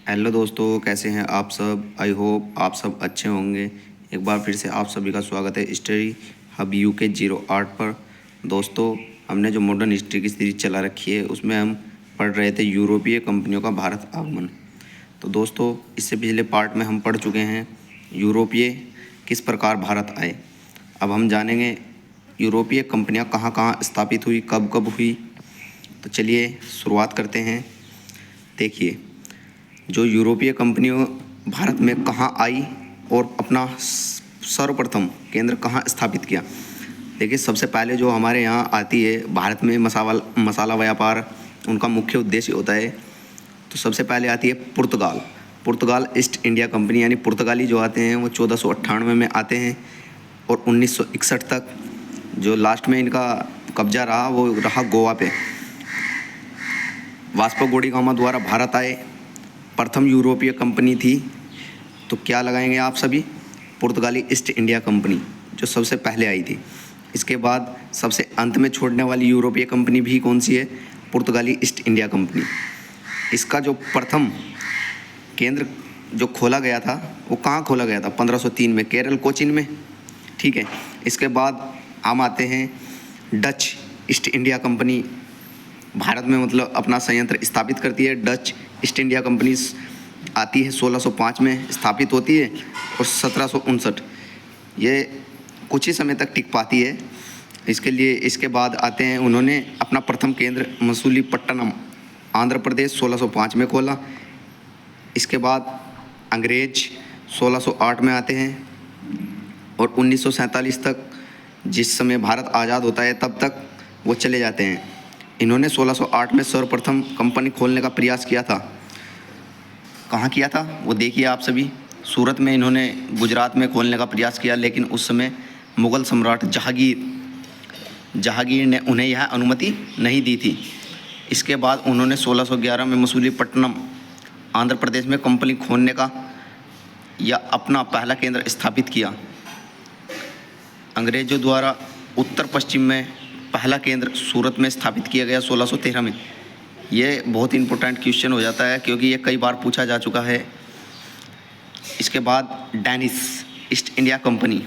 Hello दोस्तों, कैसे हैं आप सब। आई होप आप सब अच्छे होंगे। एक बार फिर से आप सभी का स्वागत है स्टडी हब UK 08 पर। दोस्तों, हमने जो मॉडर्न हिस्ट्री की सीरीज चला रखी है उसमें हम पढ़ रहे थे यूरोपीय कंपनियों का भारत आगमन। तो दोस्तों, इससे पिछले पार्ट में हम पढ़ चुके हैं यूरोपीय किस प्रकार भारत आए। अब हम जानेंगे यूरोपीय कंपनियां कहाँ कहाँ स्थापित हुई, कब कब हुई। तो चलिए शुरुआत करते हैं। देखिए, जो यूरोपीय कंपनियों भारत में कहाँ आई और अपना सर्वप्रथम केंद्र कहाँ स्थापित किया। देखिए, सबसे पहले जो हमारे यहाँ आती है भारत में मसाला व्यापार, उनका मुख्य उद्देश्य होता है। तो सबसे पहले आती है पुर्तगाल ईस्ट इंडिया कंपनी, यानी पुर्तगाली जो आते हैं वो 1498 में आते हैं और 1961 तक जो लास्ट में इनका कब्जा रहा वो रहा गोवा पे। वास्को डी गामा द्वारा भारत आए, प्रथम यूरोपीय कंपनी थी। तो क्या लगाएंगे आप सभी, पुर्तगाली ईस्ट इंडिया कंपनी जो सबसे पहले आई थी। इसके बाद सबसे अंत में छोड़ने वाली यूरोपीय कंपनी भी कौन सी है, पुर्तगाली ईस्ट इंडिया कंपनी। इसका जो प्रथम केंद्र जो खोला गया था वो कहाँ खोला गया था, 1503 में केरल कोचीन में। ठीक है। इसके बाद हम आते हैं Dutch east India company Bharat में मतलब अपना संयंत्र स्थापित करती है। डच ईस्ट इंडिया कंपनी आती है 1605 में स्थापित होती है और 1759 ये कुछ ही समय तक टिक पाती है। इसके बाद आते हैं, उन्होंने अपना प्रथम केंद्र मसूलीपट्टनम आंध्र प्रदेश 1605 में खोला। इसके बाद अंग्रेज 1608 में आते हैं और 1947 तक, जिस समय भारत आज़ाद होता है तब तक वो चले जाते हैं। इन्होंने 1608 में सर्वप्रथम कंपनी खोलने का प्रयास किया था। कहाँ किया था वो देखिए आप सभी। सूरत में इन्होंने गुजरात में खोलने का प्रयास किया, लेकिन उस समय मुग़ल सम्राट जहांगीर ने उन्हें यह अनुमति नहीं दी थी। इसके बाद उन्होंने 1611 में मसूलीपट्टनम आंध्र प्रदेश में कंपनी खोलने का या अपना पहला केंद्र स्थापित किया। अंग्रेज़ों द्वारा उत्तर पश्चिम में पहला केंद्र सूरत में स्थापित किया गया 1613 में। ये बहुत इंपॉर्टेंट क्वेश्चन हो जाता है क्योंकि ये कई बार पूछा जा चुका है। इसके बाद डेनिश ईस्ट इंडिया कंपनी,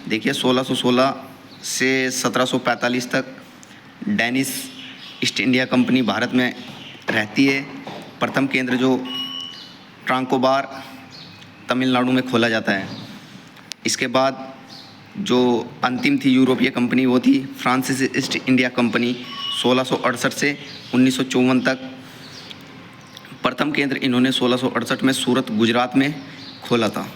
देखिए 1616 से 1745 तक Danish east India company Bharat में रहती है। प्रथम केंद्र जो ट्रांकोबार तमिलनाडु में खोला जाता है। इसके बाद जो अंतिम थी यूरोपीय कंपनी वो थी फ्रांसीसी ईस्ट इंडिया कंपनी 1668 से 1954 तक। प्रथम केंद्र इन्होंने 1668 में सूरत गुजरात में खोला था।